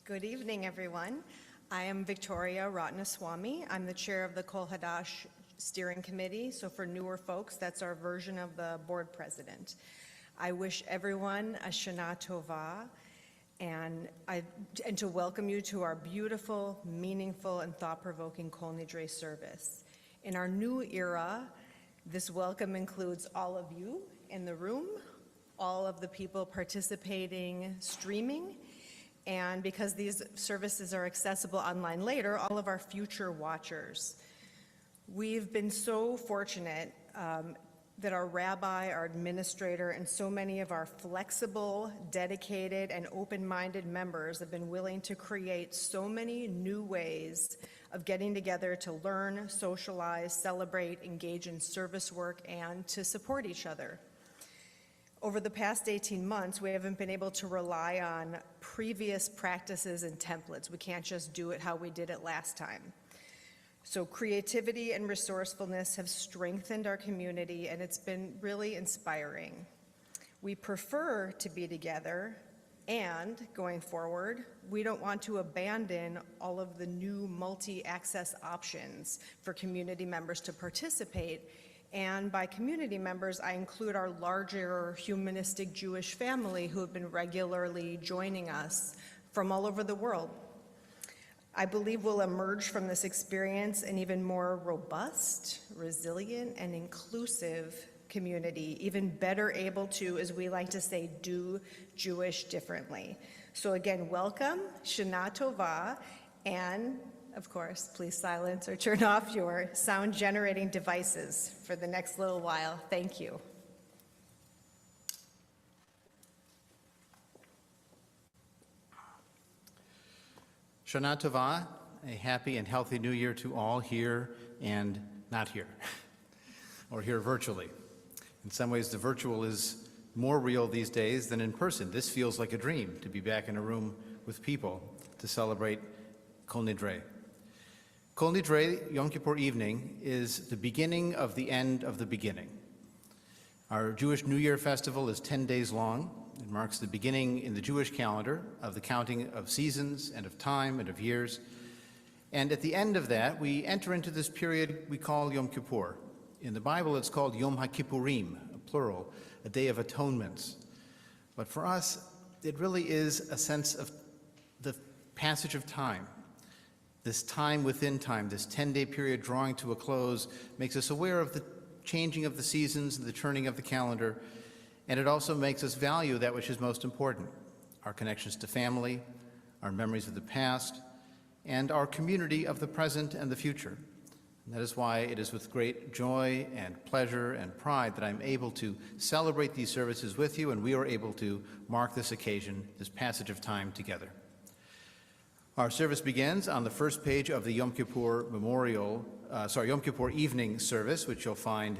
Good evening, everyone. I am Victoria Ratnaswamy. I'm the chair of the Kol Hadash Steering Committee. So for newer folks, that's our version of the board president. I wish everyone a Shana Tova and to welcome you to our beautiful, meaningful, and thought-provoking Kol Nidre service. In our new era, this welcome includes all of you in the room, all of the people participating streaming, and because these services are accessible online later, all of our future watchers. We've been so fortunate that our rabbi, our administrator, and so many of our flexible, dedicated, and open-minded members have been willing to create so many new ways of getting together to learn, socialize, celebrate, engage in service work, and to support each other. Over the past 18 months, we haven't been able to rely on previous practices and templates. We can't just do it how we did it last time. So creativity and resourcefulness have strengthened our community, and it's been really inspiring. We prefer to be together, and going forward, we don't want to abandon all of the new multi-access options for community members to participate. And by community members, I include our larger humanistic Jewish family who have been regularly joining us from all over the world. I believe we'll emerge from this experience an even more robust, resilient, and inclusive community, even better able to, as we like to say, do Jewish differently. So again, welcome, Shana Tova, and of course, please silence or turn off your sound generating devices for the next little while. Thank you. Shana Tova, a happy and healthy new year to all here and not here, or here virtually. In some ways, the virtual is more real these days than in person. This feels like a dream, to be back in a room with people to celebrate Kol Nidre. Kol Nidre, Yom Kippur Evening, is the beginning of the end of the beginning. Our Jewish New Year festival is 10 days long. It marks the beginning in the Jewish calendar of the counting of seasons and of time and of years. And at the end of that, we enter into this period we call Yom Kippur. In the Bible, it's called Yom HaKippurim, a plural, a day of atonements. But for us, it really is a sense of the passage of time. This time within time, this 10-day period drawing to a close, makes us aware of the changing of the seasons and the turning of the calendar, and it also makes us value that which is most important, our connections to family, our memories of the past, and our community of the present and the future. And that is why it is with great joy and pleasure and pride that I'm able to celebrate these services with you, and we are able to mark this occasion, this passage of time together. Our service begins on the first page of the Yom Kippur Yom Kippur Evening service, which you'll find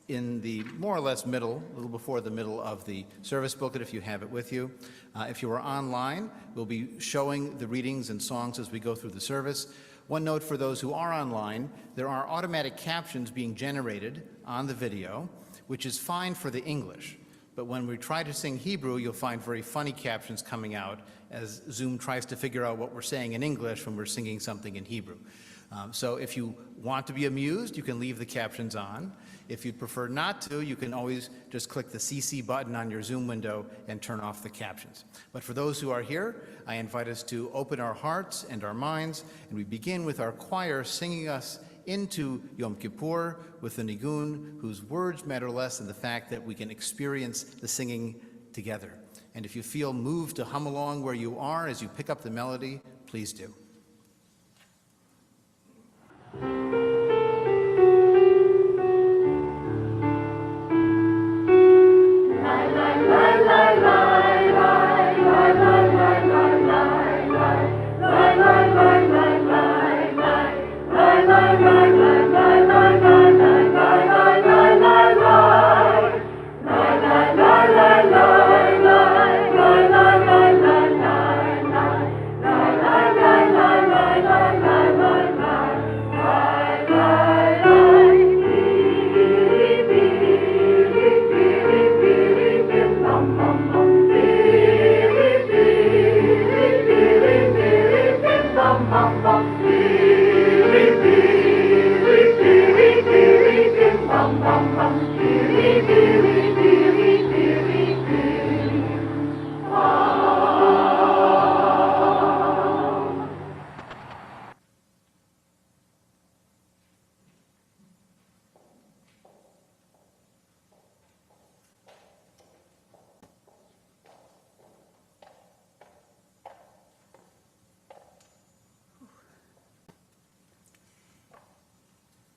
in the more or less middle, a little before the middle of the service booklet if you have it with you. If you are online, we'll be showing the readings and songs as we go through the service. One note for those who are online, there are automatic captions being generated on the video, which is fine for the English. But when we try to sing Hebrew, you'll find very funny captions coming out as Zoom tries to figure out what we're saying in English when we're singing something in Hebrew. So if you want to be amused, you can leave the captions on. If you'd prefer not to, you can always just click the CC button on your Zoom window and turn off the captions. But for those who are here, I invite us to open our hearts and our minds, and we begin with our choir singing us into Yom Kippur with the nigun, whose words matter less than the fact that we can experience the singing together. And if you feel moved to hum along where you are as you pick up the melody, please do. La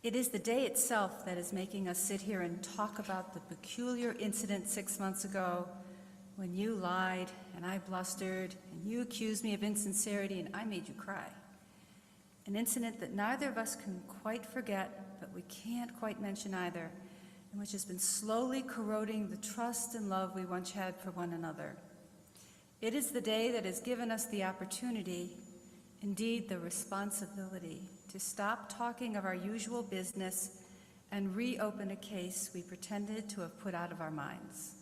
It is the day itself that is making us sit here and talk about the peculiar incident 6 months ago when you lied and I blustered and you accused me of insincerity and I made you cry. An incident that neither of us can quite forget, but we can't quite mention either, and which has been slowly corroding the trust and love we once had for one another. It is the day that has given us the opportunity, indeed the responsibility, to stop talking of our usual business and reopen a case we pretended to have put out of our minds.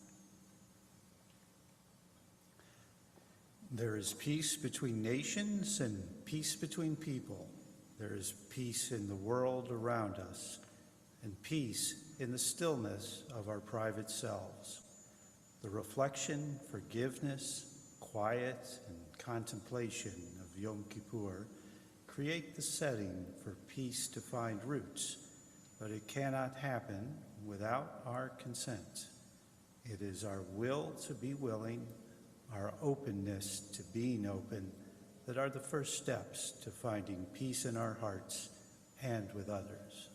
There is peace between nations and peace between people. There is peace in the world around us and peace in the stillness of our private selves. The reflection, forgiveness, quiet, and contemplation of Yom Kippur create the setting for peace to find roots, but it cannot happen without our consent. It is our will to be willing, our openness to being open, that are the first steps to finding peace in our hearts and with others.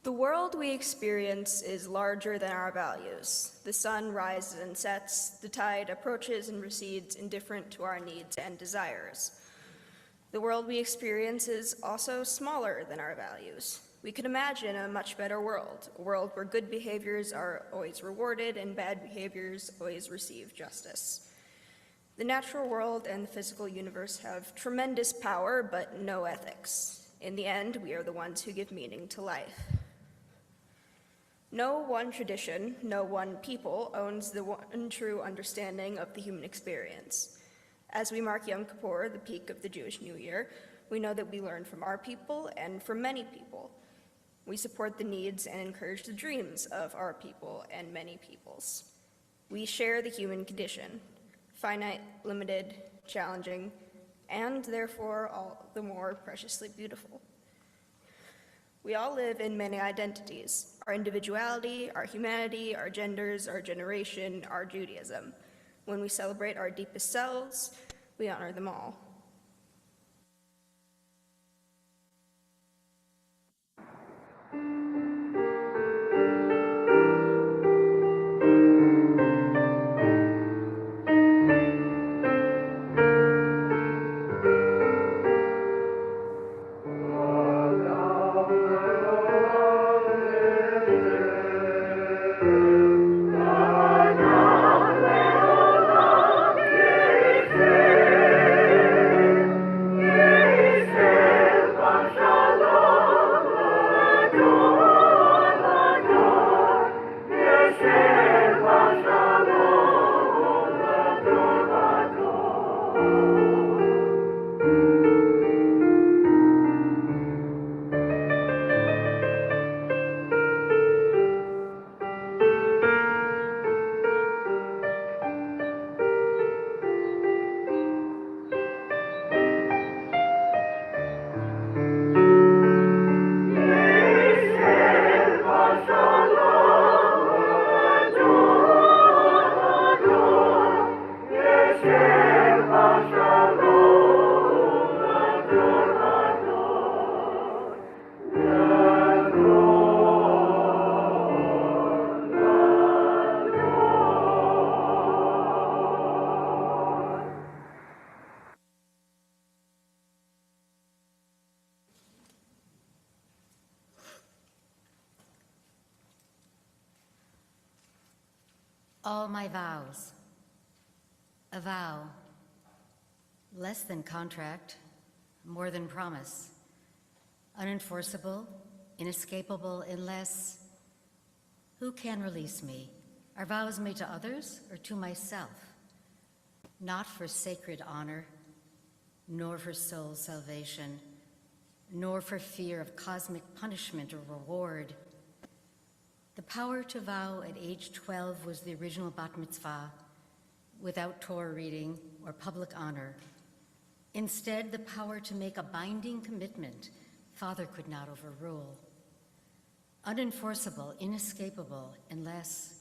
The world we experience is larger than our values. The sun rises and sets, the tide approaches and recedes indifferent to our needs and desires. The world we experience is also smaller than our values. We could imagine a much better world, a world where good behaviors are always rewarded and bad behaviors always receive justice. The natural world and the physical universe have tremendous power, but no ethics. In the end, we are the ones who give meaning to life. No one tradition, no one people owns the one true understanding of the human experience. As we mark Yom Kippur, the peak of the Jewish New Year, we know that we learn from our people and from many people. We support the needs and encourage the dreams of our people and many peoples. We share the human condition, finite, limited, challenging, and therefore all the more preciously beautiful. We all live in many identities: our individuality, our humanity, our genders, our generation, our Judaism. When we celebrate our deepest selves, we honor them all. Oh All my vows. A vow, less than contract, more than promise, unenforceable, inescapable, unless, who can release me? Are vows made to others or to myself? Not for sacred honor, nor for soul salvation, nor for fear of cosmic punishment or reward. The power to vow at age 12 was the original bat mitzvah, without Torah reading or public honor. Instead, the power to make a binding commitment Father could not overrule. Unenforceable, inescapable, unless,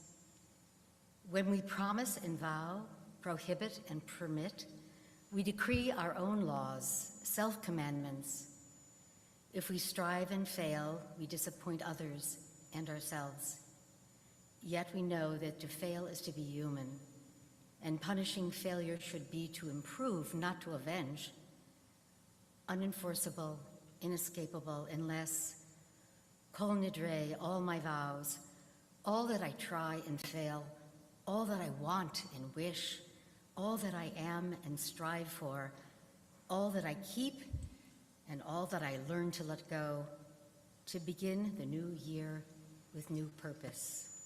when we promise and vow, prohibit and permit, we decree our own laws, self-commandments. If we strive and fail, we disappoint others and ourselves. Yet we know that to fail is to be human, and punishing failure should be to improve, not to avenge. Unenforceable, inescapable, unless, kol nidre, all my vows, all that I try and fail, all that I want and wish, all that I am and strive for, all that I keep and all that I learn to let go, to begin the new year with new purpose.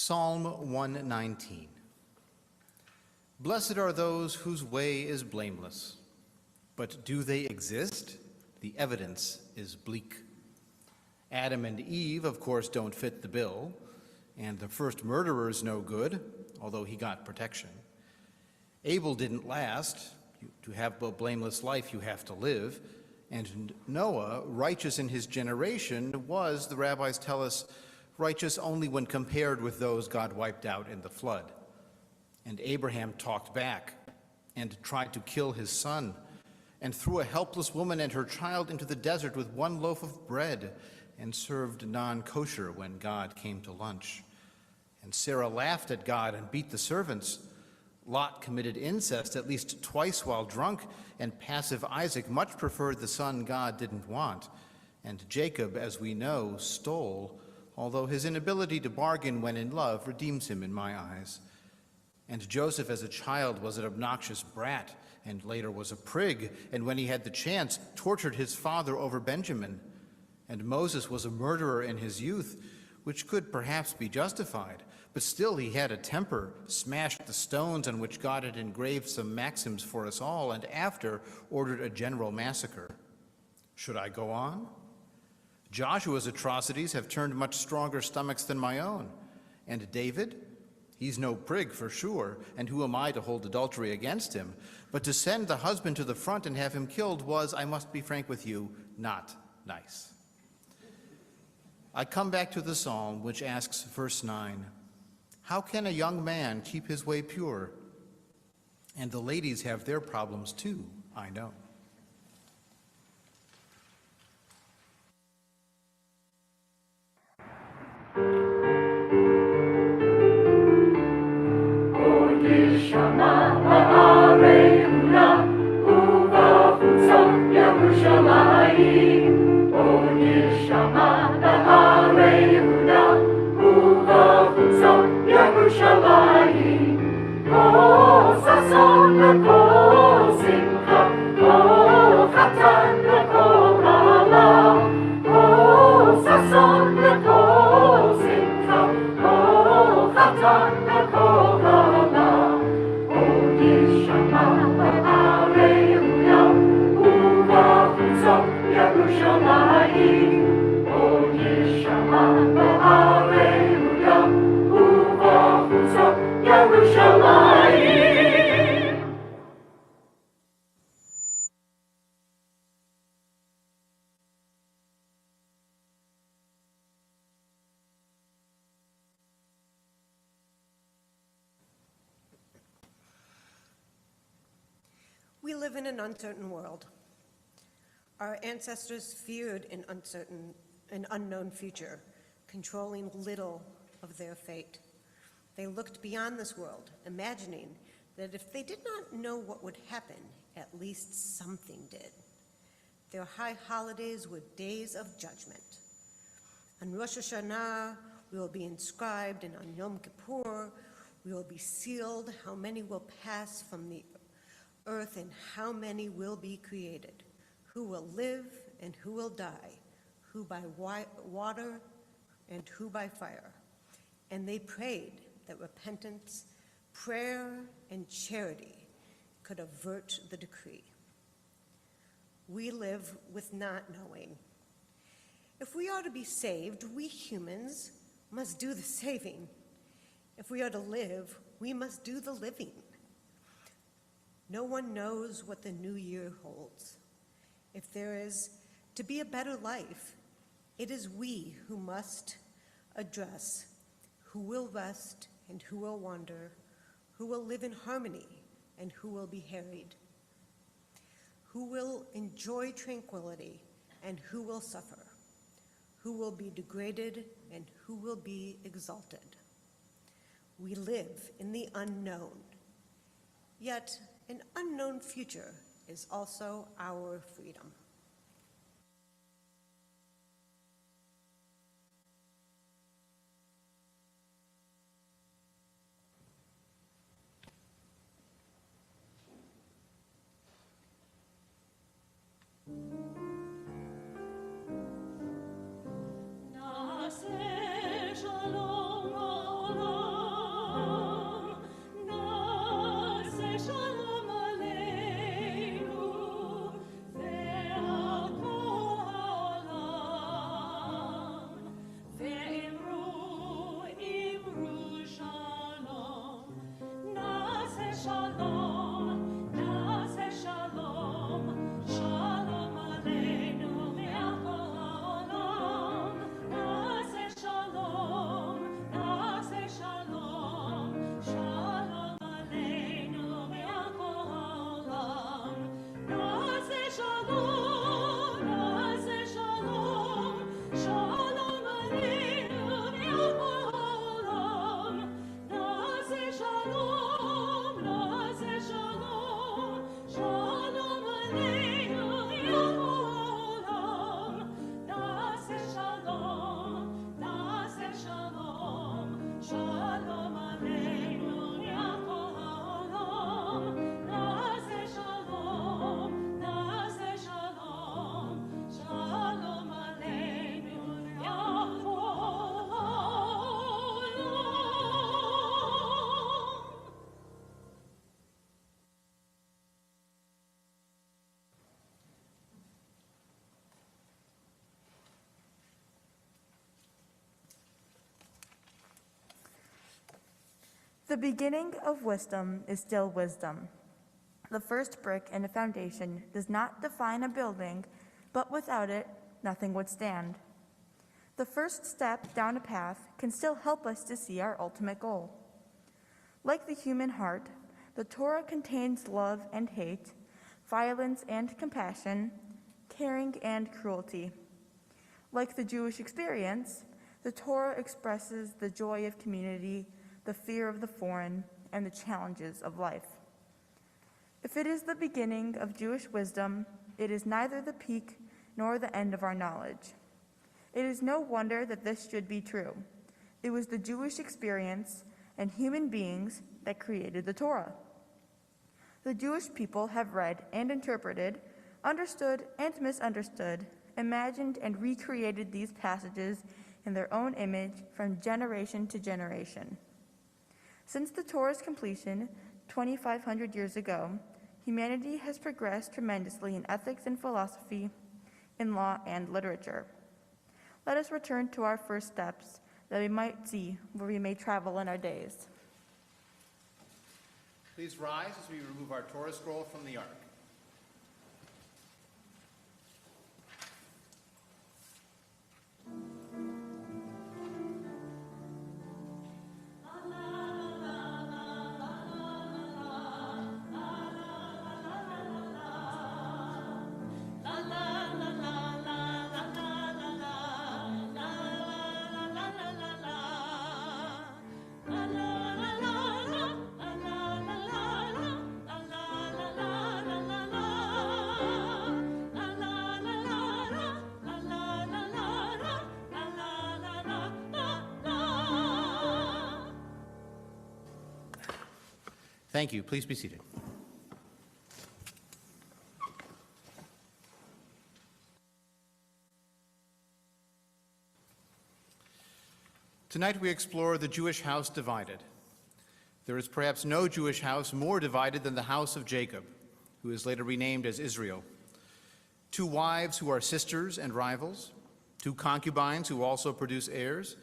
Psalm 119. Blessed are those whose way is blameless. But do they exist? The evidence is bleak. Adam and Eve, of course, don't fit the bill, and the first murderer's no good, although he got protection. Abel didn't last. To have a blameless life, you have to live. And Noah, righteous in his generation, was, the rabbis tell us, righteous only when compared with those God wiped out in the flood. And Abraham talked back and tried to kill his son, and threw a helpless woman and her child into the desert with one loaf of bread, and served non-kosher when God came to lunch. And Sarah laughed at God and beat the servants. Lot committed incest at least twice while drunk, and passive Isaac much preferred the son God didn't want. And Jacob, as we know, stole, although his inability to bargain when in love redeems him in my eyes. And Joseph as a child was an obnoxious brat, and later was a prig, and when he had the chance, tortured his father over Benjamin. And Moses was a murderer in his youth, which could perhaps be justified, but still he had a temper, smashed the stones on which God had engraved some maxims for us all, and after ordered a general massacre. Should I go on? Joshua's atrocities have turned much stronger stomachs than my own. And David? He's no prig for sure, and who am I to hold adultery against him? But to send the husband to the front and have him killed was, I must be frank with you, not nice. I come back to the psalm which asks, verse 9, how can a young man keep his way pure? And the ladies have their problems too, I know. We live in an uncertain world. Our ancestors feared an unknown future, controlling little of their fate. They looked beyond this world, imagining that if they did not know what would happen, at least something did. Their high holidays were days of judgment. On Rosh Hashanah, we will be inscribed, and on Yom Kippur, we will be sealed. How many will pass from the earth, and how many will be created? Who will live and who will die? Who by water and who by fire? And they prayed that repentance, prayer, and charity could avert the decree. We live with not knowing. If we are to be saved, we humans must do the saving. If we are to live, we must do the living. No one knows what the new year holds. If there is to be a better life, it is we who must address who will rest and who will wander, who will live in harmony and who will be harried, who will enjoy tranquility and who will suffer, who will be degraded and who will be exalted. We live in the unknown, yet an unknown future is also our freedom. Shalom The beginning of wisdom is still wisdom. The first brick in a foundation does not define a building, but without it, nothing would stand. The first step down a path can still help us to see our ultimate goal. Like the human heart, the Torah contains love and hate, violence and compassion, caring and cruelty. Like the Jewish experience, the Torah expresses the joy of community, the fear of the foreign, and the challenges of life. If it is the beginning of Jewish wisdom, it is neither the peak nor the end of our knowledge. It is no wonder that this should be true. It was the Jewish experience and human beings that created the Torah. The Jewish people have read and interpreted, understood and misunderstood, imagined and recreated these passages in their own image from generation to generation. Since the Torah's completion 2,500 years ago, humanity has progressed tremendously in ethics and philosophy, in law and literature. Let us return to our first steps, that we might see where we may travel in our days. Please rise as we remove our Torah scroll from the ark. Thank you. Please be seated. Tonight we explore the Jewish house divided. There is perhaps no Jewish house more divided than the house of Jacob, who is later renamed as Israel. Two wives who are sisters and rivals, two concubines who also produce heirs,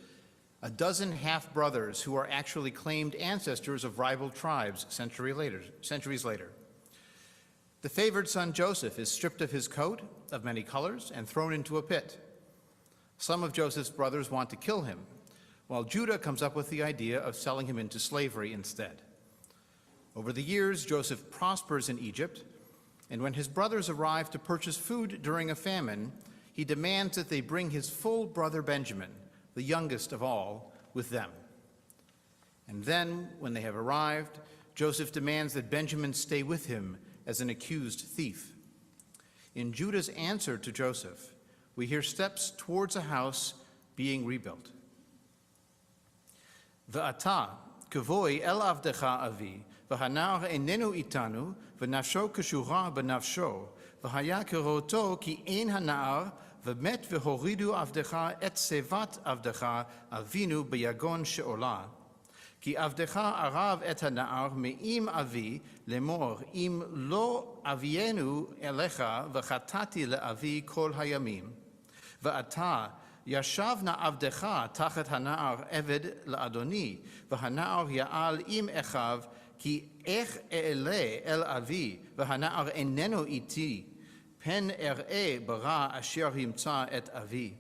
a dozen half-brothers who are actually claimed ancestors of rival tribes centuries later. The favored son Joseph is stripped of his coat of many colors and thrown into a pit. Some of Joseph's brothers want to kill him, while Judah comes up with the idea of selling him into slavery instead. Over the years, Joseph prospers in Egypt, and when his brothers arrive to purchase food during a famine, he demands that they bring his full brother Benjamin, the youngest of all, with them. And then, when they have arrived, Joseph demands that Benjamin stay with him as an accused thief. In Judah's answer to Joseph, we hear steps towards a house being rebuilt. V'ata kavoi el avdecha avi, v'hanar enenu itanu, v'nafsho kashura b'nafsho, v'haya keroto ki ein hanar, ומת והורידו עבדך את שיבת עבדך אבינו ביגון שאולה. כי עבדך ערב את הנער מעם אבי לאמור, אם לא אבינו אליך וחטאתי לאבי כל הימים. ועתה ישב נא עבדך תחת הנער עבד לאדוני, והנער יעל עם אחיו, כי איך אעלה אל אבי, והנער איננו איתי, פן אראה ברע אשר ימצא את אבי.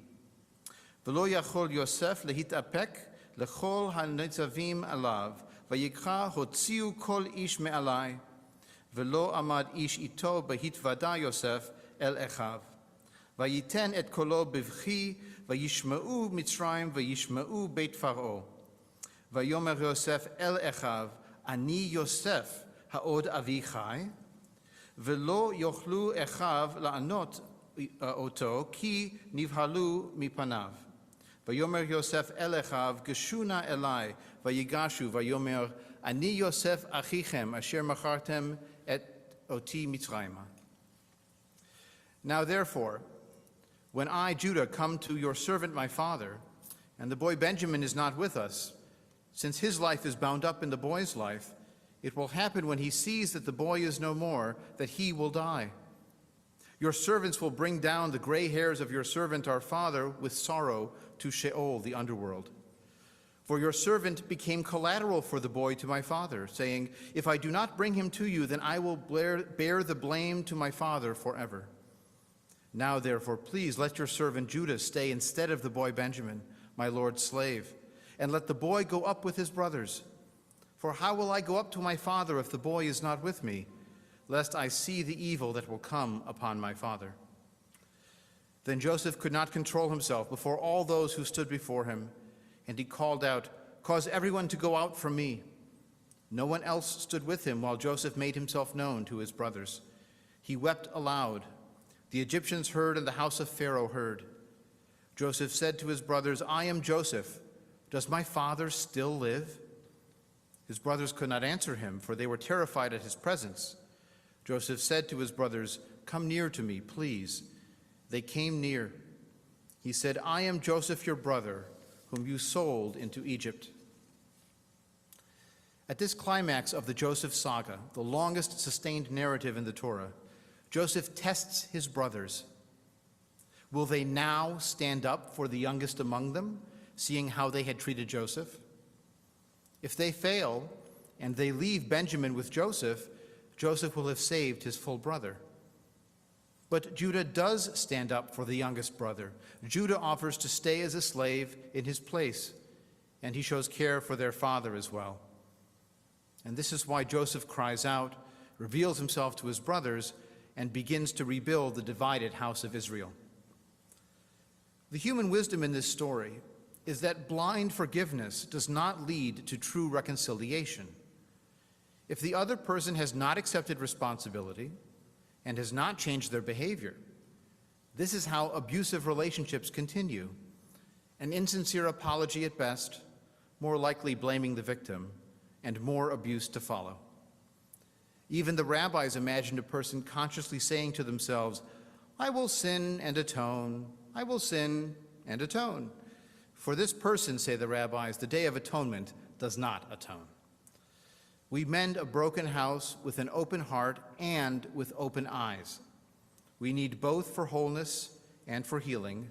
ולא יכול יוסף להתאפק לכל הניצבים עליו, ויקרא הוציאו כל איש מעלי, ולא עמד איש איתו בהתוודע יוסף אל אחיו. וייתן את קולו בבכי, וישמעו מצרים וישמעו בית פרעה. ויאמר יוסף אל אחיו, אני יוסף, העוד אבי חי? ולא יוכלו אחיו לענות אותו, כי נבהלו מפניו. ויאמר יוסף אל אחיו, גשו נא אלי, ויגשו, ויאמר, אני יוסף אחיכם, אשר מכרתם את אותי מצרימה. Now therefore, when I, Judah, come to your servant my father, and the boy Benjamin is not with us, since his life is bound up in the boy's life, it will happen when he sees that the boy is no more, that he will die. Your servants will bring down the gray hairs of your servant our father with sorrow to Sheol, the underworld. For your servant became collateral for the boy to my father, saying, if I do not bring him to you, then I will bear the blame to my father forever. Now, therefore, please let your servant Judah stay instead of the boy Benjamin, my lord's slave, and let the boy go up with his brothers. For how will I go up to my father if the boy is not with me, lest I see the evil that will come upon my father? Then Joseph could not control himself before all those who stood before him, and he called out, cause everyone to go out from me. No one else stood with him while Joseph made himself known to his brothers. He wept aloud. The Egyptians heard, and the house of Pharaoh heard. Joseph said to his brothers, I am Joseph. Does my father still live? His brothers could not answer him, for they were terrified at his presence. Joseph said to his brothers, come near to me, please. They came near. He said, I am Joseph, your brother, whom you sold into Egypt. At this climax of the Joseph saga, the longest sustained narrative in the Torah, Joseph tests his brothers. Will they now stand up for the youngest among them, seeing how they had treated Joseph? If they fail and they leave Benjamin with Joseph, Joseph will have saved his full brother. But Judah does stand up for the youngest brother. Judah offers to stay as a slave in his place, and he shows care for their father as well. And this is why Joseph cries out, reveals himself to his brothers, and begins to rebuild the divided house of Israel. The human wisdom in this story is that blind forgiveness does not lead to true reconciliation. If the other person has not accepted responsibility and has not changed their behavior, this is how abusive relationships continue. An insincere apology at best, more likely blaming the victim, and more abuse to follow. Even the rabbis imagined a person consciously saying to themselves, I will sin and atone, I will sin and atone. For this person, say the rabbis, the Day of Atonement does not atone. We mend a broken house with an open heart and with open eyes. We need both for wholeness and for healing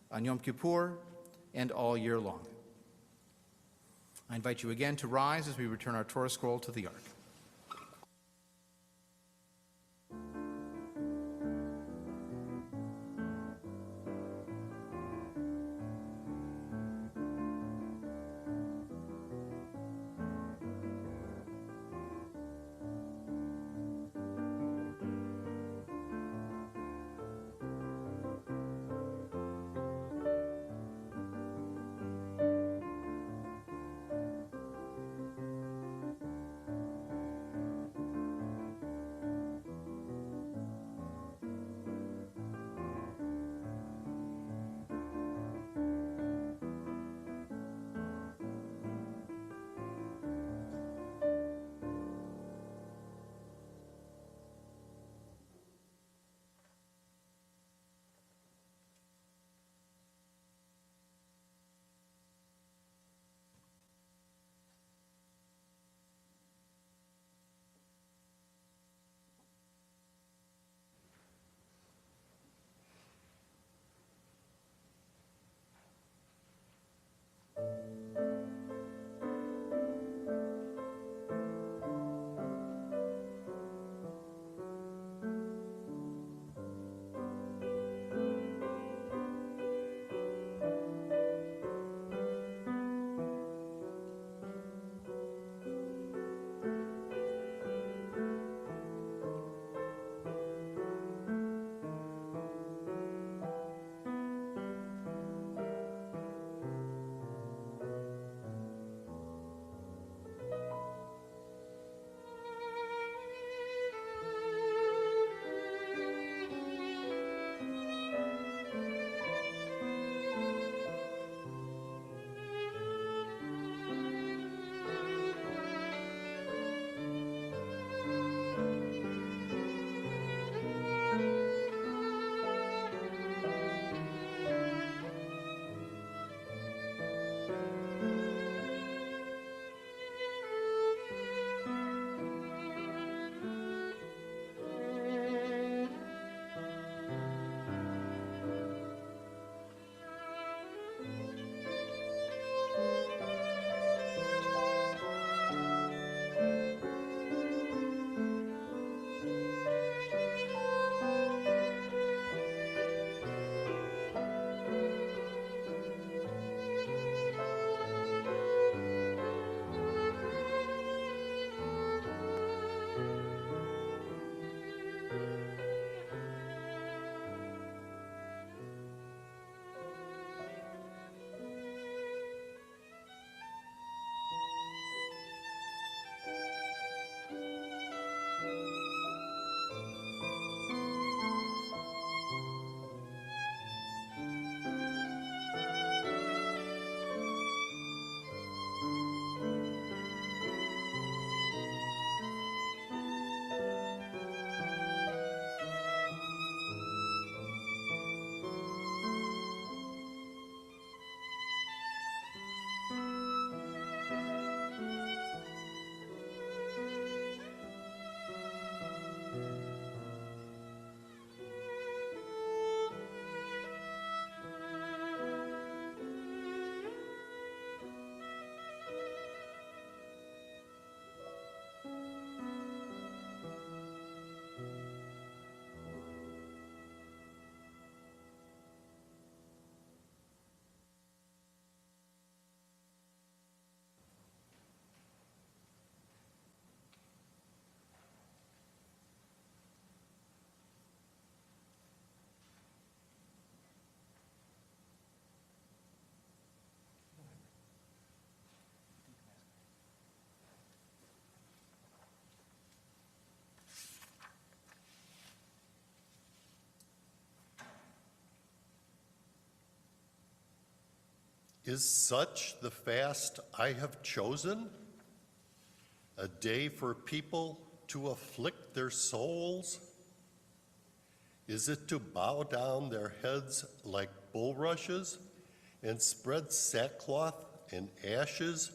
on Yom Kippur and all year long. I invite you again to rise as we return our Torah scroll to the Ark. Is such the fast I have chosen? A day for people to afflict their souls? Is it to bow down their heads like bulrushes and spread sackcloth and ashes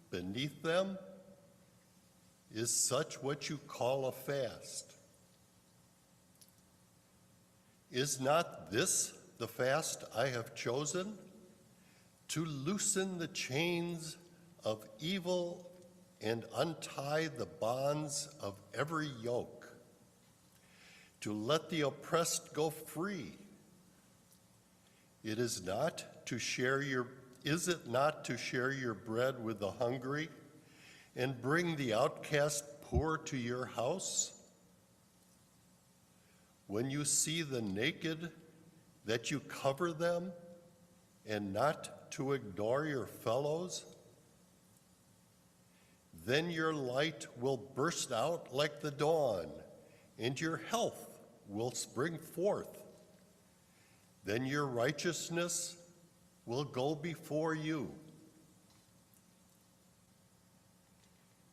beneath them? Is such what you call a fast? Is not this the fast I have chosen? To loosen the chains of evil and untie the bonds of every yoke, to let the oppressed go free. Is it not to share your bread with the hungry and bring the outcast poor to your house? When you see the naked, that you cover them and not to ignore your fellows? Then your light will burst out like the dawn, and your health will spring forth. Then your righteousness will go before you.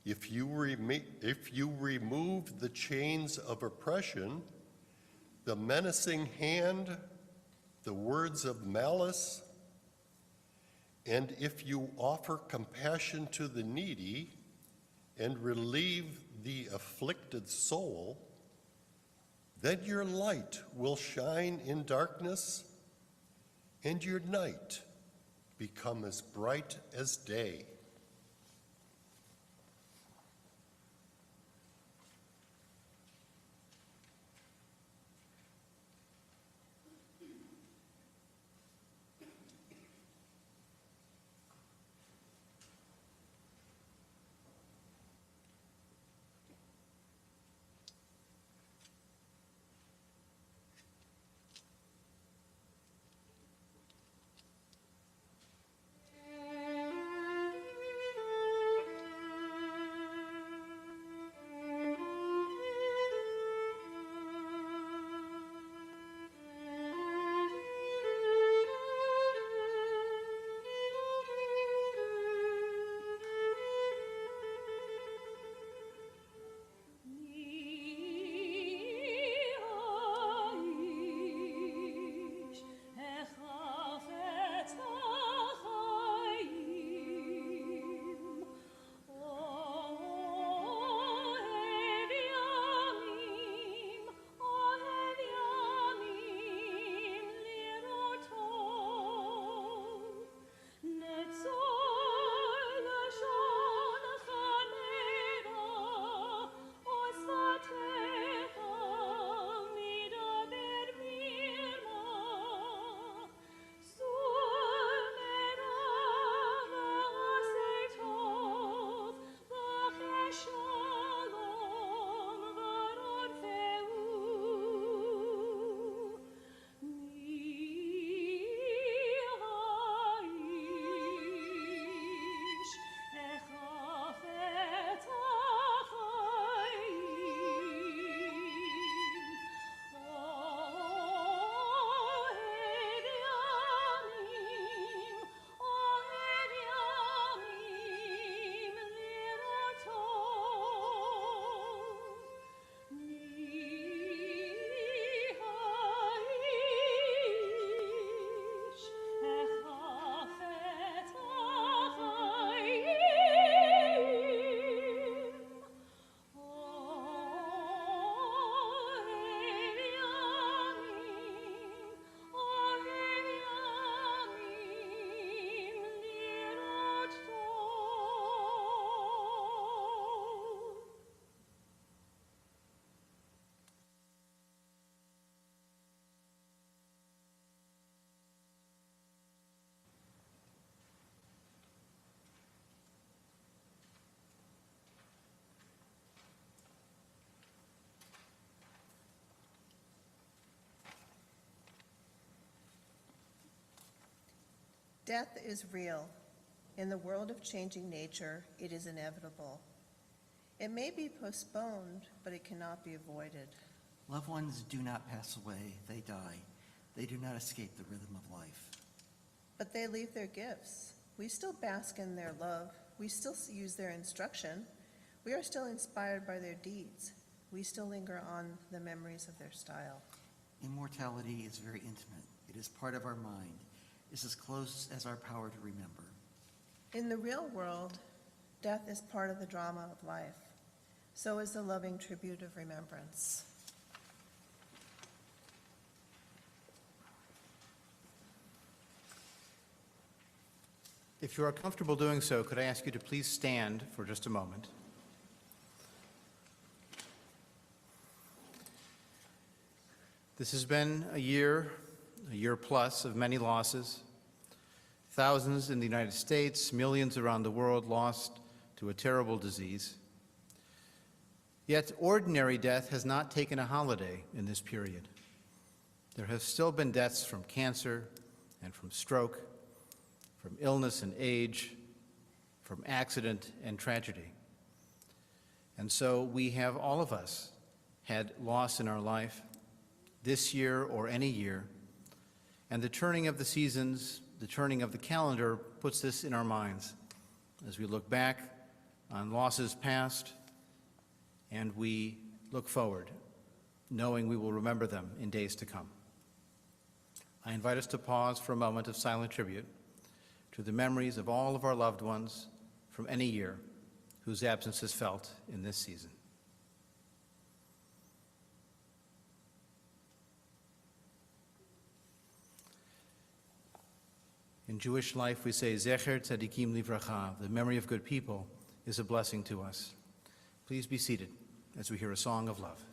If you remove the chains of oppression, the menacing hand, the words of malice, and if you offer compassion to the needy and relieve the afflicted soul, then your light will shine in darkness and your night become as bright as day. Death is real. In the world of changing nature, it is inevitable. It may be postponed, but it cannot be avoided. Loved ones do not pass away, they die. They do not escape the rhythm of life. but they leave their gifts. We still bask in their love. We still use their instruction. We are still inspired by their deeds. We still linger on the memories of their style. Immortality is very intimate. It is part of our mind. It's as close as our power to remember. In the real world, death is part of the drama of life. So is the loving tribute of remembrance. If you are comfortable doing so, could I ask you to please stand for just a moment? This has been a year plus of many losses. Thousands in the United States, millions around the world lost to a terrible disease. Yet ordinary death has not taken a holiday in this period. There have still been deaths from cancer and from stroke, from illness and age, from accident and tragedy. And so we have, all of us, had loss in our life, this year or any year, and the turning of the seasons, the turning of the calendar puts this in our minds as we look back on losses past and we look forward, knowing we will remember them in days to come. I invite us to pause for a moment of silent tribute to the memories of all of our loved ones from any year whose absence is felt in this season. In Jewish life, we say, Zecher Tzadikim Livracha, the memory of good people is a blessing to us. Please be seated as we hear a song of love.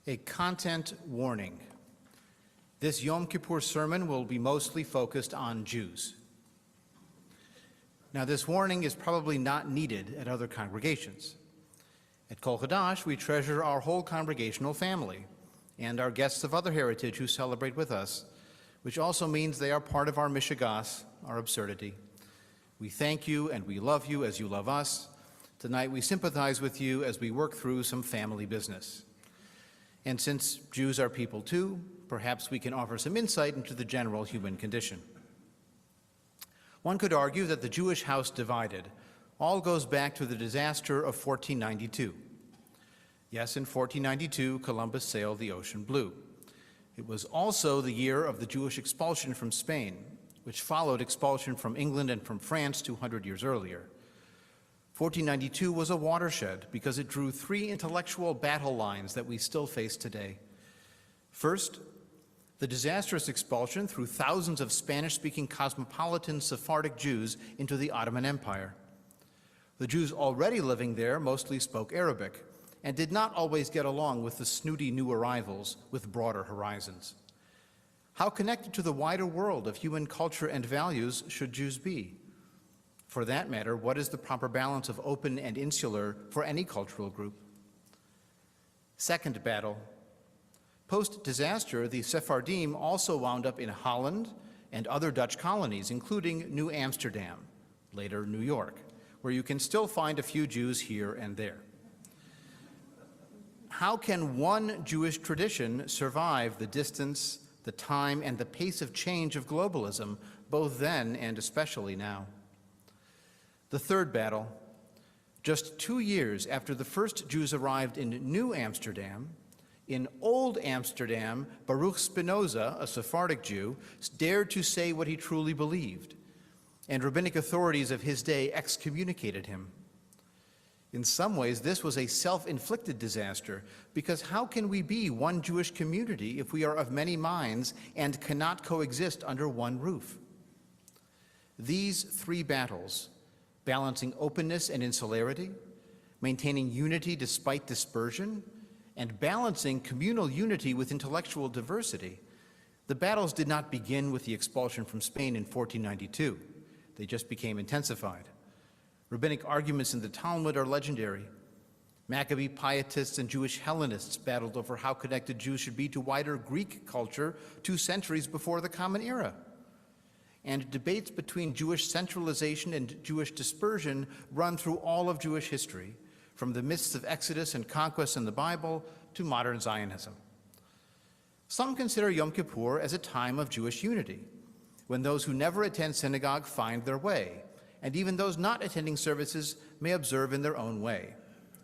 A content warning. This Yom Kippur sermon will be mostly focused on Jews. Now, this warning is probably not needed at other congregations. At Kol Hadash, we treasure our whole congregational family and our guests of other heritage who celebrate with us, which also means they are part of our mishigas, our absurdity. We thank you and we love you as you love us. Tonight, we sympathize with you as we work through some family business. And since Jews are people too, perhaps we can offer some insight into the general human condition. One could argue that the Jewish house divided all goes back to the disaster of 1492. Yes, in 1492, Columbus sailed the ocean blue. It was also the year of the Jewish expulsion from Spain, which followed expulsion from England and from France 200 years earlier. 1492 was a watershed because it drew three intellectual battle lines that we still face today. First, the disastrous expulsion threw thousands of Spanish-speaking cosmopolitan Sephardic Jews into the Ottoman Empire. The Jews already living there mostly spoke Arabic and did not always get along with the snooty new arrivals with broader horizons. How connected to the wider world of human culture and values should Jews be? For that matter, what is the proper balance of open and insular for any cultural group? Second battle. Post-disaster, the Sephardim also wound up in Holland and other Dutch colonies, including New Amsterdam, later New York, where you can still find a few Jews here and there. How can one Jewish tradition survive the distance, the time, and the pace of change of globalism, both then and especially now? The third battle. Just 2 years after the first Jews arrived in New Amsterdam, in Old Amsterdam, Baruch Spinoza, a Sephardic Jew, dared to say what he truly believed, and rabbinic authorities of his day excommunicated him. In some ways, this was a self-inflicted disaster, because how can we be one Jewish community if we are of many minds and cannot coexist under one roof? These three battles, balancing openness and insularity, maintaining unity despite dispersion, and balancing communal unity with intellectual diversity, the battles did not begin with the expulsion from Spain in 1492. They just became intensified. Rabbinic arguments in the Talmud are legendary. Maccabee pietists and Jewish Hellenists battled over how connected Jews should be to wider Greek culture 2 centuries before the Common Era. And debates between Jewish centralization and Jewish dispersion run through all of Jewish history, from the myths of Exodus and conquest in the Bible to modern Zionism. Some consider Yom Kippur as a time of Jewish unity, when those who never attend synagogue find their way, and even those not attending services may observe in their own way.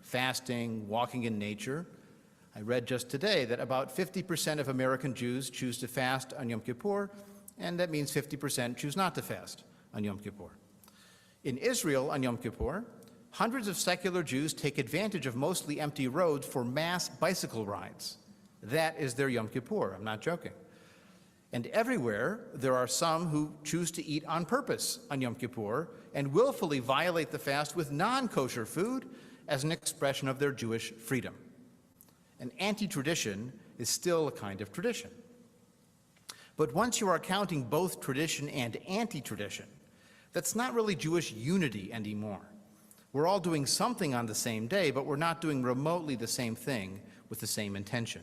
Fasting, walking in nature. I read just today that about 50% of American Jews choose to fast on Yom Kippur, and that means 50% choose not to fast on Yom Kippur. In Israel on Yom Kippur, hundreds of secular Jews take advantage of mostly empty roads for mass bicycle rides. That is their Yom Kippur, I'm not joking. And everywhere, there are some who choose to eat on purpose on Yom Kippur and willfully violate the fast with non-kosher food as an expression of their Jewish freedom. An anti-tradition is still a kind of tradition. But once you are counting both tradition and anti-tradition, that's not really Jewish unity anymore. We're all doing something on the same day, but we're not doing remotely the same thing with the same intention.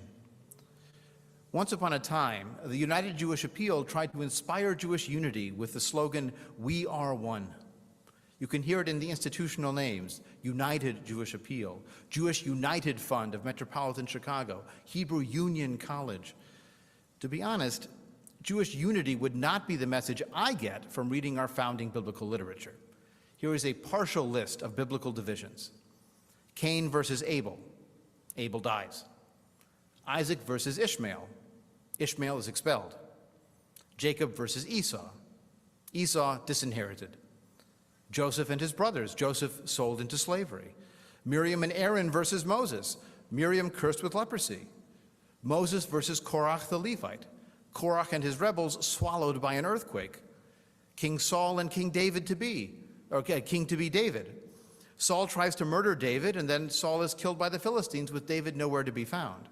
Once upon a time, the United Jewish Appeal tried to inspire Jewish unity with the slogan, "We are one." You can hear it in the institutional names: United Jewish Appeal, Jewish United Fund of Metropolitan Chicago, Hebrew Union College. To be honest, Jewish unity would not be the message I get from reading our founding biblical literature. Here is a partial list of biblical divisions. Cain versus Abel. Abel dies. Isaac versus Ishmael. Ishmael is expelled. Jacob versus Esau. Esau disinherited. Joseph and his brothers. Joseph sold into slavery. Miriam and Aaron versus Moses. Miriam cursed with leprosy. Moses versus Korach the Levite. Korach and his rebels swallowed by an earthquake. King Saul and King David to be. King to be David. Saul tries to murder David, and then Saul is killed by the Philistines with David nowhere to be found.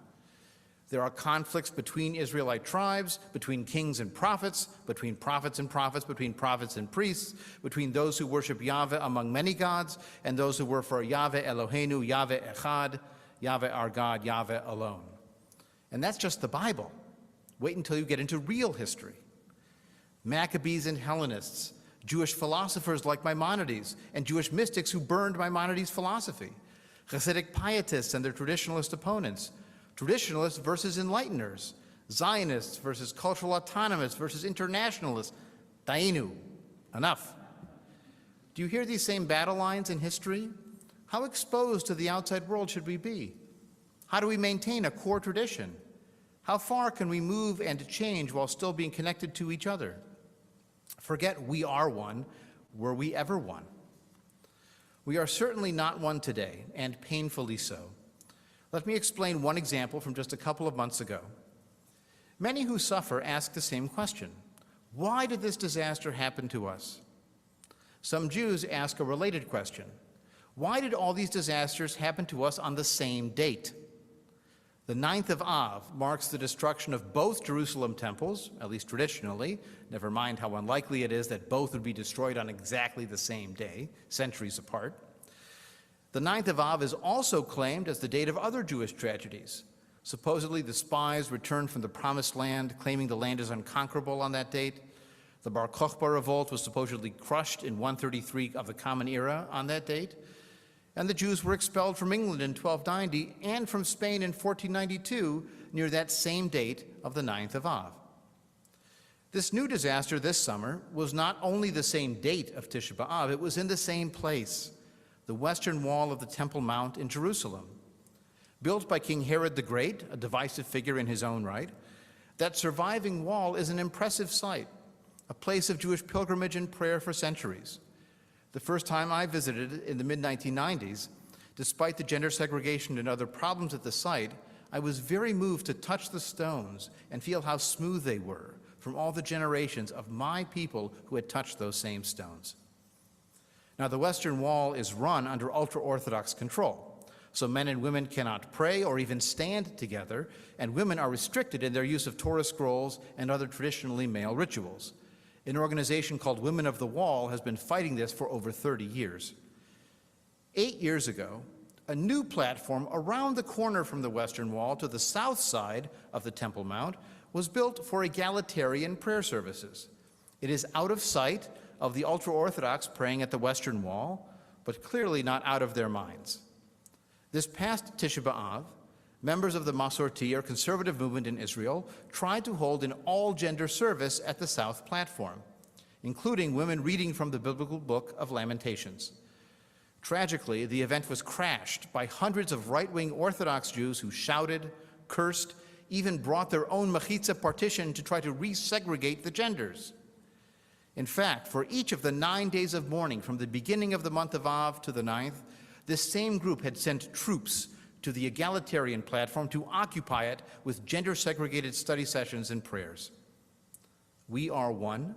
There are conflicts between Israelite tribes, between kings and prophets, between prophets and prophets, between prophets and priests, between those who worship Yahweh among many gods, and those who work for Yahweh Eloheinu, Yahweh Echad, Yahweh our God, Yahweh alone. And that's just the Bible. Wait until you get into real history. Maccabees and Hellenists, Jewish philosophers like Maimonides, and Jewish mystics who burned Maimonides' philosophy, Hasidic pietists and their traditionalist opponents, traditionalists versus enlighteners, Zionists versus cultural autonomists versus internationalists. Tainu, enough. Do you hear these same battle lines in history? How exposed to the outside world should we be? How do we maintain a core tradition? How far can we move and change while still being connected to each other? Forget we are one. Were we ever one? We are certainly not one today, and painfully so. Let me explain one example from just a couple of months ago. Many who suffer ask the same question: why did this disaster happen to us? Some Jews ask a related question: why did all these disasters happen to us on the same date? The 9th of Av marks the destruction of both Jerusalem temples, at least traditionally, never mind how unlikely it is that both would be destroyed on exactly the same day, centuries apart. The 9th of Av is also claimed as the date of other Jewish tragedies. Supposedly, the spies returned from the Promised Land, claiming the land is unconquerable on that date. The Bar Kokhba revolt was supposedly crushed in 133 of the Common Era on that date. And the Jews were expelled from England in 1290 and from Spain in 1492 near that same date of the 9th of Av. This new disaster this summer was not only the same date of Tisha B'Av, it was in the same place, the western wall of the Temple Mount in Jerusalem. Built by King Herod the Great, a divisive figure in his own right, that surviving wall is an impressive sight, a place of Jewish pilgrimage and prayer for centuries. The first time I visited in the mid-1990s, despite the gender segregation and other problems at the site, I was very moved to touch the stones and feel how smooth they were from all the generations of my people who had touched those same stones. Now, the Western Wall is run under ultra-Orthodox control, so men and women cannot pray or even stand together, and women are restricted in their use of Torah scrolls and other traditionally male rituals. An organization called Women of the Wall has been fighting this for over 30 years. 8 years ago, a new platform around the corner from the Western Wall to the south side of the Temple Mount was built for egalitarian prayer services. It is out of sight of the ultra-Orthodox praying at the Western Wall, but clearly not out of their minds. This past Tisha B'Av, members of the Masorti, or conservative movement in Israel, tried to hold an all-gender service at the South platform, including women reading from the biblical book of Lamentations. Tragically, the event was crashed by hundreds of right-wing Orthodox Jews who shouted, cursed, even brought their own mechitza partition to try to resegregate the genders. In fact, for each of the 9 days of mourning from the beginning of the month of Av to the 9th, this same group had sent troops to the egalitarian platform to occupy it with gender-segregated study sessions and prayers. We are one,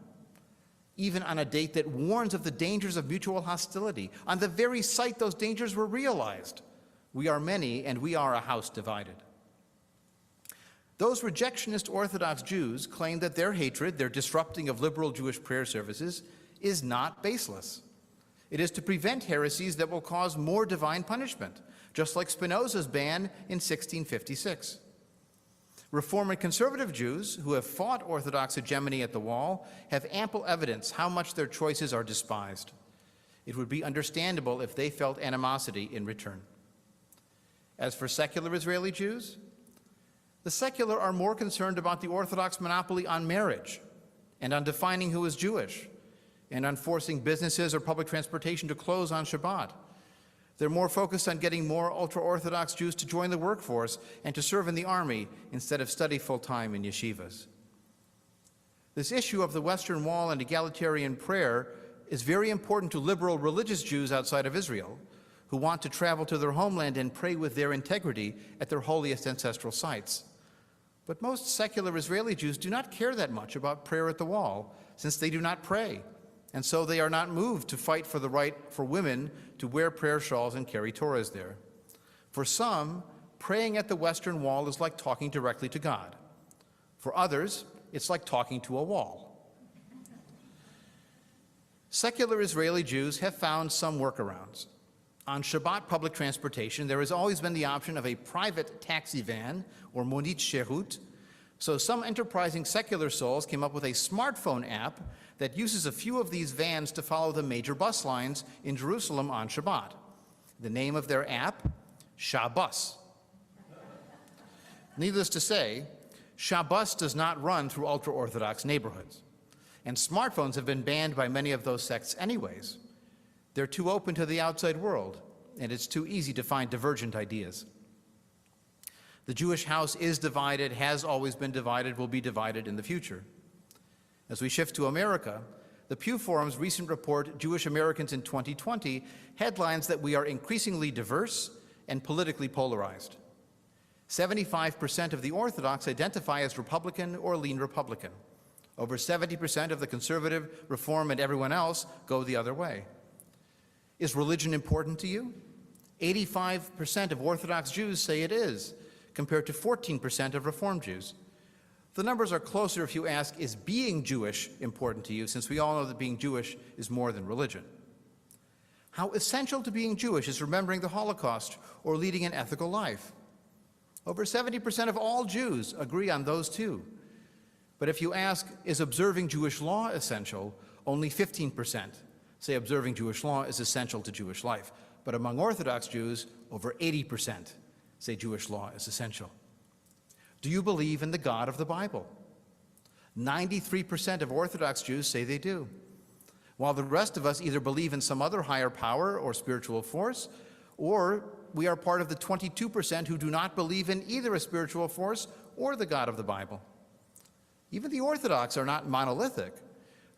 even on a date that warns of the dangers of mutual hostility. On the very site those dangers were realized. We are many, and we are a house divided. Those rejectionist Orthodox Jews claim that their hatred, their disrupting of liberal Jewish prayer services, is not baseless. It is to prevent heresies that will cause more divine punishment, just like Spinoza's ban in 1656. Reform and conservative Jews who have fought Orthodox hegemony at the wall have ample evidence how much their choices are despised. It would be understandable if they felt animosity in return. As for secular Israeli Jews, the secular are more concerned about the Orthodox monopoly on marriage and on defining who is Jewish and on forcing businesses or public transportation to close on Shabbat. They're more focused on getting more ultra-Orthodox Jews to join the workforce and to serve in the army instead of study full-time in yeshivas. This issue of the Western Wall and egalitarian prayer is very important to liberal religious Jews outside of Israel who want to travel to their homeland and pray with their integrity at their holiest ancestral sites. But most secular Israeli Jews do not care that much about prayer at the wall, since they do not pray, and so they are not moved to fight for the right for women to wear prayer shawls and carry Torahs there. For some, praying at the Western Wall is like talking directly to God. For others, it's like talking to a wall. Secular Israeli Jews have found some workarounds. On Shabbat public transportation, there has always been the option of a private taxi van, or monit sherut, so some enterprising secular souls came up with a smartphone app that uses a few of these vans to follow the major bus lines in Jerusalem on Shabbat. The name of their app, Shabbos. Needless to say, Shabbos does not run through ultra-Orthodox neighborhoods, and smartphones have been banned by many of those sects anyways. They're too open to the outside world, and it's too easy to find divergent ideas. The Jewish house is divided, has always been divided, will be divided in the future. As we shift to America, the Pew Forum's recent report, Jewish Americans in 2020, headlines that we are increasingly diverse and politically polarized. 75% of the Orthodox identify as Republican or lean Republican. Over 70% of the conservative, Reform, and everyone else go the other way. Is religion important to you? 85% of Orthodox Jews say it is. compared to 14% of Reform Jews. The numbers are closer if you ask, is being Jewish important to you, since we all know that being Jewish is more than religion. How essential to being Jewish is remembering the Holocaust or leading an ethical life. Over 70% of all Jews agree on those two. But if you ask, is observing Jewish law essential, only 15% say observing Jewish law is essential to Jewish life. But among Orthodox Jews, over 80% say Jewish law is essential. Do you believe in the God of the Bible? 93% of Orthodox Jews say they do, while the rest of us either believe in some other higher power or spiritual force, or we are part of the 22% who do not believe in either a spiritual force or the God of the Bible. Even the Orthodox are not monolithic.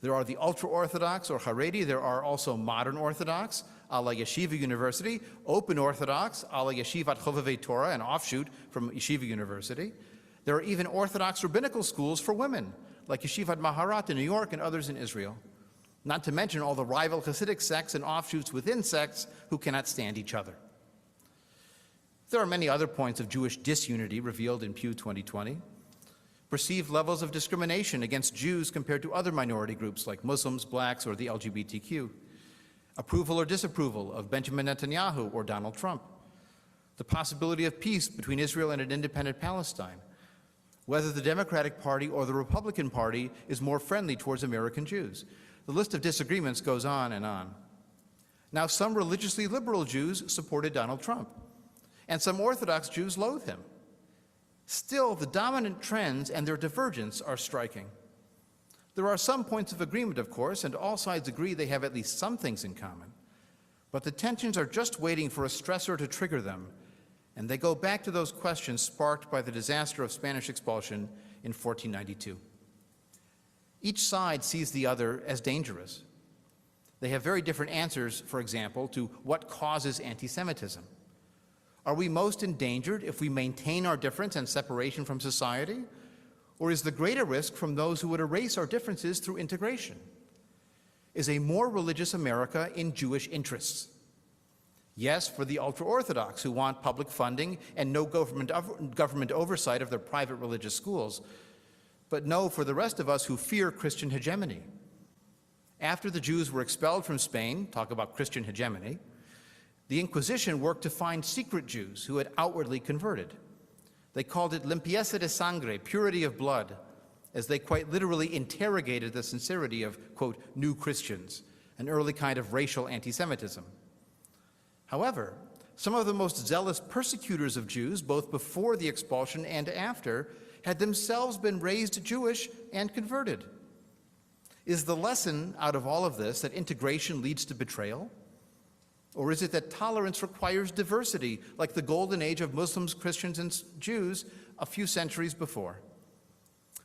There are the ultra-Orthodox or Haredi. There are also modern Orthodox, a la Yeshiva University, open Orthodox, a la Yeshivat Chovevei Torah, an offshoot from Yeshiva University. There are even Orthodox rabbinical schools for women, like Yeshivat Maharat in New York and others in Israel. Not to mention all the rival Hasidic sects and offshoots within sects who cannot stand each other. There are many other points of Jewish disunity revealed in Pew 2020. Perceived levels of discrimination against Jews compared to other minority groups like Muslims, blacks, or the LGBTQ. Approval or disapproval of Benjamin Netanyahu or Donald Trump. The possibility of peace between Israel and an independent Palestine. Whether the Democratic Party or the Republican Party is more friendly towards American Jews. The list of disagreements goes on and on. Now, some religiously liberal Jews supported Donald Trump, and some Orthodox Jews loathe him. Still, the dominant trends and their divergence are striking. There are some points of agreement, of course, and all sides agree they have at least some things in common. But the tensions are just waiting for a stressor to trigger them, and they go back to those questions sparked by the disaster of Spanish expulsion in 1492. Each side sees the other as dangerous. They have very different answers, for example, to what causes anti-Semitism. Are we most endangered if we maintain our difference and separation from society? Or is the greater risk from those who would erase our differences through integration? Is a more religious America in Jewish interests? Yes, for the ultra-Orthodox who want public funding and no government oversight of their private religious schools, but no for the rest of us who fear Christian hegemony. After the Jews were expelled from Spain, talk about Christian hegemony, the Inquisition worked to find secret Jews who had outwardly converted. They called it limpieza de sangre, purity of blood, as they quite literally interrogated the sincerity of, quote, new Christians, an early kind of racial anti-Semitism. However, some of the most zealous persecutors of Jews, both before the expulsion and after, had themselves been raised Jewish and converted. Is the lesson out of all of this that integration leads to betrayal? Or is it that tolerance requires diversity, like the golden age of Muslims, Christians, and Jews a few centuries before?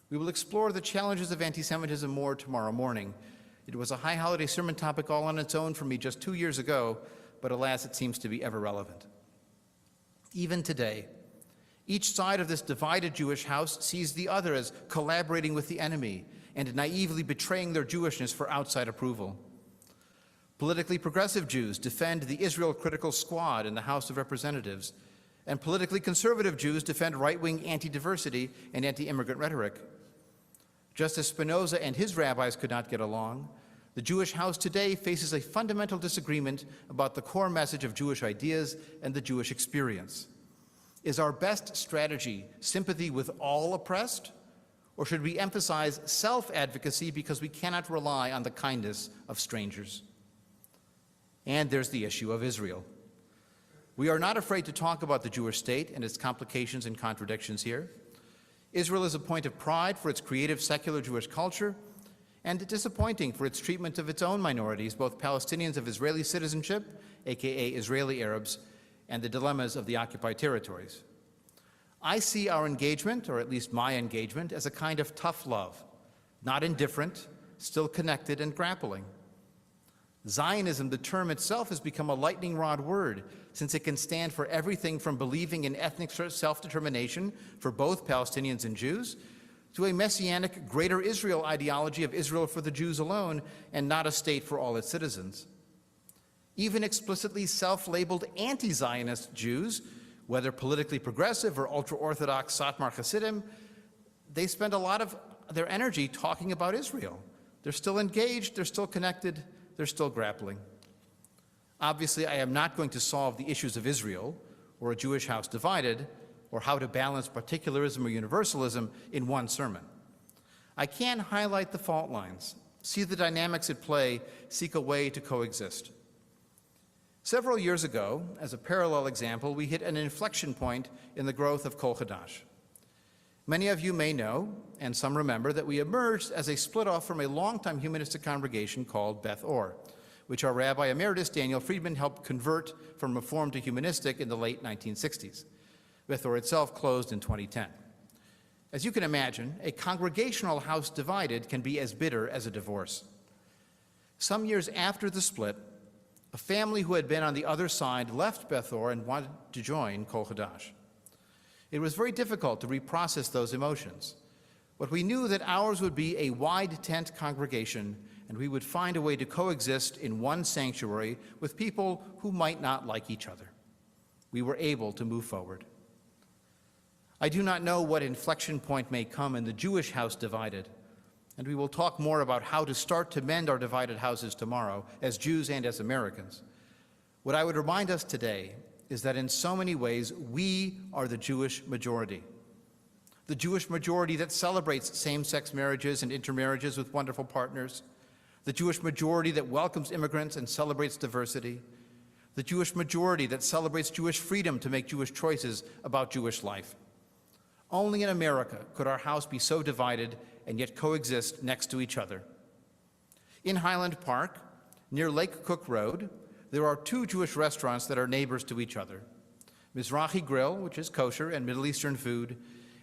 We will explore the challenges of anti-Semitism more tomorrow morning. It was a high holiday sermon topic all on its own for me just 2 years ago, but alas, it seems to be ever relevant. Even today, each side of this divided Jewish house sees the other as collaborating with the enemy and naively betraying their Jewishness for outside approval. Politically progressive Jews defend the Israel-critical squad in the House of Representatives, and politically conservative Jews defend right-wing anti-diversity and anti-immigrant rhetoric. Just as Spinoza and his rabbis could not get along, the Jewish house today faces a fundamental disagreement about the core message of Jewish ideas and the Jewish experience. Is our best strategy sympathy with all oppressed, or should we emphasize self-advocacy because we cannot rely on the kindness of strangers? And there's the issue of Israel. We are not afraid to talk about the Jewish state and its complications and contradictions here. Israel is a point of pride for its creative secular Jewish culture, and disappointing for its treatment of its own minorities, both Palestinians of Israeli citizenship, aka Israeli Arabs, and the dilemmas of the occupied territories. I see our engagement, or at least my engagement, as a kind of tough love, not indifferent, still connected and grappling. Zionism, the term itself, has become a lightning rod word, since it can stand for everything from believing in ethnic self-determination for both Palestinians and Jews, to a messianic greater Israel ideology of Israel for the Jews alone and not a state for all its citizens. Even explicitly self-labeled anti-Zionist Jews Whether politically progressive or ultra-Orthodox Satmar Hasidim, they spend a lot of their energy talking about Israel. They're still engaged, they're still connected, they're still grappling. Obviously, I am not going to solve the issues of Israel or a Jewish house divided or how to balance particularism or universalism in one sermon. I can highlight the fault lines, see the dynamics at play, seek a way to coexist. Several years ago, as a parallel example, we hit an inflection point in the growth of Kol Hadash. Many of you may know, and some remember, that we emerged as a split-off from a longtime humanistic congregation called Beth Or, which our Rabbi Emeritus Daniel Friedman helped convert from Reform to Humanistic in the late 1960s. Beth Or itself closed in 2010. As you can imagine, a congregational house divided can be as bitter as a divorce. Some years after the split, a family who had been on the other side left Beth Or and wanted to join Kol Hadash. It was very difficult to reprocess those emotions, but we knew that ours would be a wide tent congregation and we would find a way to coexist in one sanctuary with people who might not like each other. We were able to move forward. I do not know what inflection point may come in the Jewish house divided, and we will talk more about how to start to mend our divided houses tomorrow, as Jews and as Americans. What I would remind us today is that in so many ways, we are the Jewish majority. The Jewish majority that celebrates same-sex marriages and intermarriages with wonderful partners. The Jewish majority that welcomes immigrants and celebrates diversity. The Jewish majority that celebrates Jewish freedom to make Jewish choices about Jewish life. Only in America could our house be so divided and yet coexist next to each other. In Highland Park, near Lake Cook Road, there are two Jewish restaurants that are neighbors to each other. Mizrahi Grill, which is kosher and Middle Eastern food,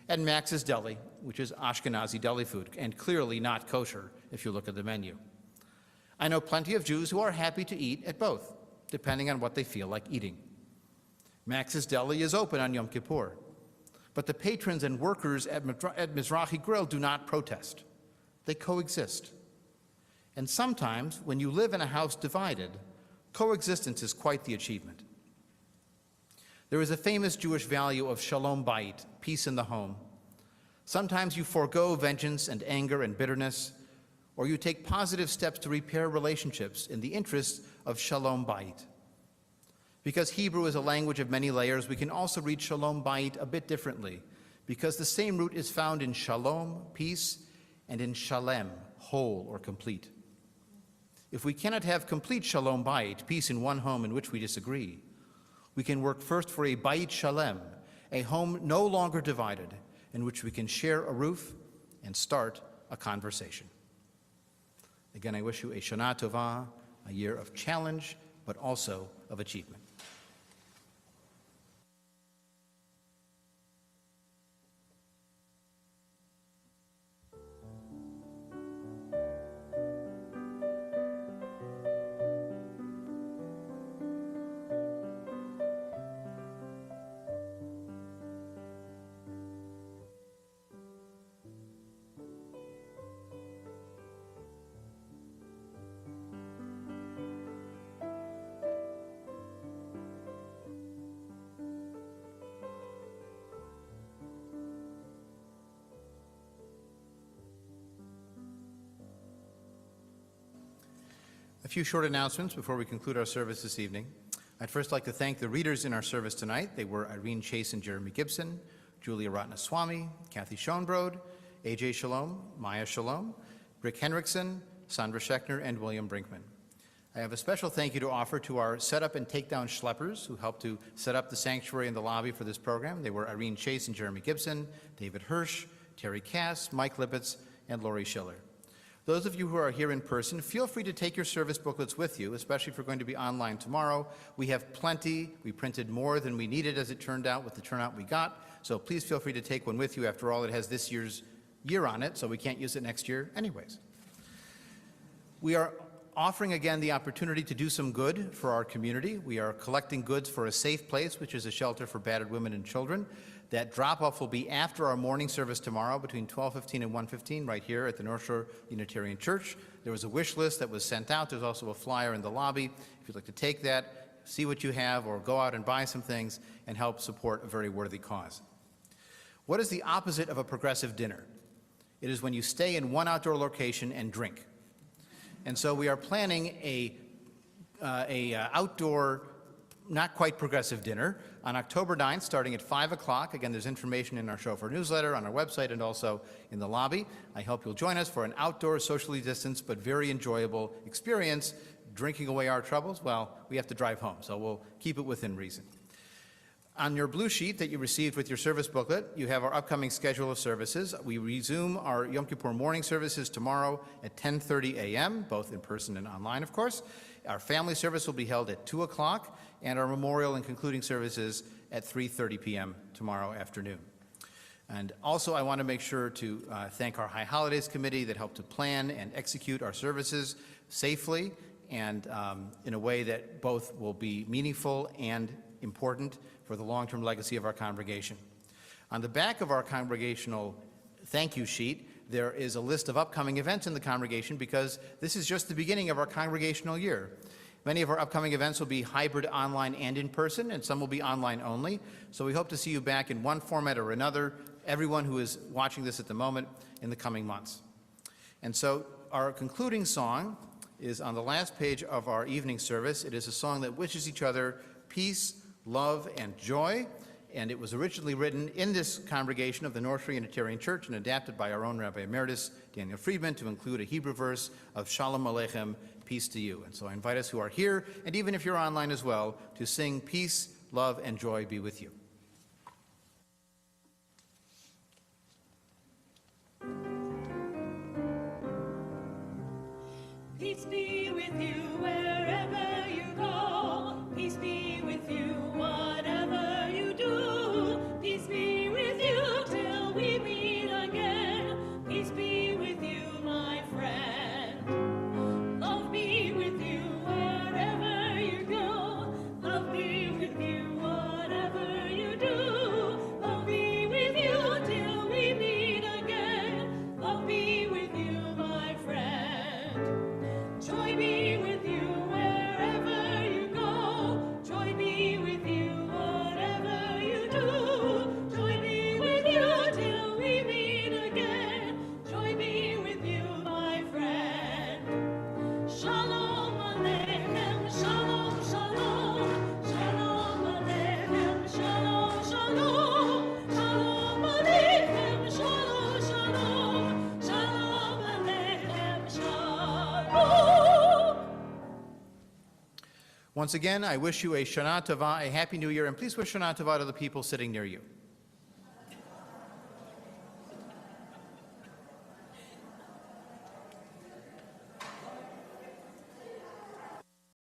and Max's Deli, which is Ashkenazi deli food, and clearly not kosher if you look at the menu. I know plenty of Jews who are happy to eat at both, depending on what they feel like eating. Max's Deli is open on Yom Kippur, but the patrons and workers at Mizrahi Grill do not protest. They coexist. And sometimes, when you live in a house divided, coexistence is quite the achievement. There is a famous Jewish value of shalom bayit, peace in the home. Sometimes you forego vengeance and anger and bitterness, or you take positive steps to repair relationships in the interest of shalom bayit. Because Hebrew is a language of many layers, we can also read shalom bayit a bit differently, because the same root is found in shalom, peace, and in shalem, whole or complete. If we cannot have complete shalom bayit, peace in one home in which we disagree, we can work first for a bayit shalem, a home no longer divided, in which we can share a roof and start a conversation. Again, I wish you a Shana Tova, a year of challenge, but also of achievement. A few short announcements before we conclude our service this evening. I'd first like to thank the readers in our service tonight. They were Irene Chase and Jeremy Gibson, Julia Ratnaswamy, Kathy Schoenbrod, AJ Shalom, Maya Shalom, Rick Henriksen, Sandra Schechner, and William Brinkman. I have a special thank you to offer to our setup and takedown schleppers who helped to set up the sanctuary and the lobby for this program. They were Irene Chase and Jeremy Gibson, David Hirsch, Terry Cass, Mike Lippitz, and Lori Schiller. Those of you who are here in person, feel free to take your service booklets with you, especially if we're going to be online tomorrow. We have plenty. We printed more than we needed, as it turned out, with the turnout we got. So please feel free to take one with you. After all, it has this year's year on it, so we can't use it next year anyways. We are offering again the opportunity to do some good for our community. We are collecting goods for a safe place, which is a shelter for battered women and children. That drop-off will be after our morning service tomorrow between 12:15 and 1:15 right here at the North Shore Unitarian Church. There was a wish list that was sent out. There's also a flyer in the lobby. If you'd like to take that, see what you have or go out and buy some things and help support a very worthy cause. What is the opposite of a progressive dinner? It is when you stay in one outdoor location and drink. And so we are planning a outdoor, not quite progressive dinner on October 9th, starting at 5 o'clock. Again, there's information in our chauffeur newsletter, on our website, and also in the lobby. I hope you'll join us for an outdoor, socially distanced, but very enjoyable experience. Drinking away our troubles, well, we have to drive home, so we'll keep it within reason. On your blue sheet that you received with your service booklet, you have our upcoming schedule of services. We resume our Yom Kippur morning services tomorrow at 10:30 a.m., both in person and online, of course. Our family service will be held at 2 o'clock, and our memorial and concluding services at 3:30 p.m. tomorrow afternoon. And also, I want to make sure to thank our High Holidays Committee that helped to plan and execute our services safely and in a way that both will be meaningful and important for the long-term legacy of our congregation. On the back of our congregational thank you sheet, there is a list of upcoming events in the congregation because this is just the beginning of our congregational year. Many of our upcoming events will be hybrid online and in person, and some will be online only. So we hope to see you back in one format or another, everyone who is watching this at the moment, in the coming months. And so our concluding song is on the last page of our evening service. It is a song that wishes each other peace, love, and joy, and it was originally written in this congregation of the North Shore Unitarian Church and adapted by our own Rabbi Emeritus, Daniel Friedman, to include a Hebrew verse of Shalom Aleichem, peace to you. And so I invite us who are here, and even if you're online as well, to sing peace, love, and joy be with you. Peace be with you wherever you go. Peace be with you whatever you do. Peace be with you till we meet again. Peace be with you, my friend. Love be with you wherever you go. Love be with you whatever you do. Love be with you till we meet again. Love be with you, my friend. Joy be with you wherever you go. Joy be with you whatever you do. Joy be with you till we meet again. Joy be with you, my friend. Shalom Aleichem, Shalom, Shalom. Shalom Aleichem, Shalom, Shalom. Shalom Aleichem, Shalom, Shalom. Shalom Aleichem, Shalom. Once again, I wish you a Shana Tova, a Happy New Year, and please wish Shana Tova to the people sitting near you.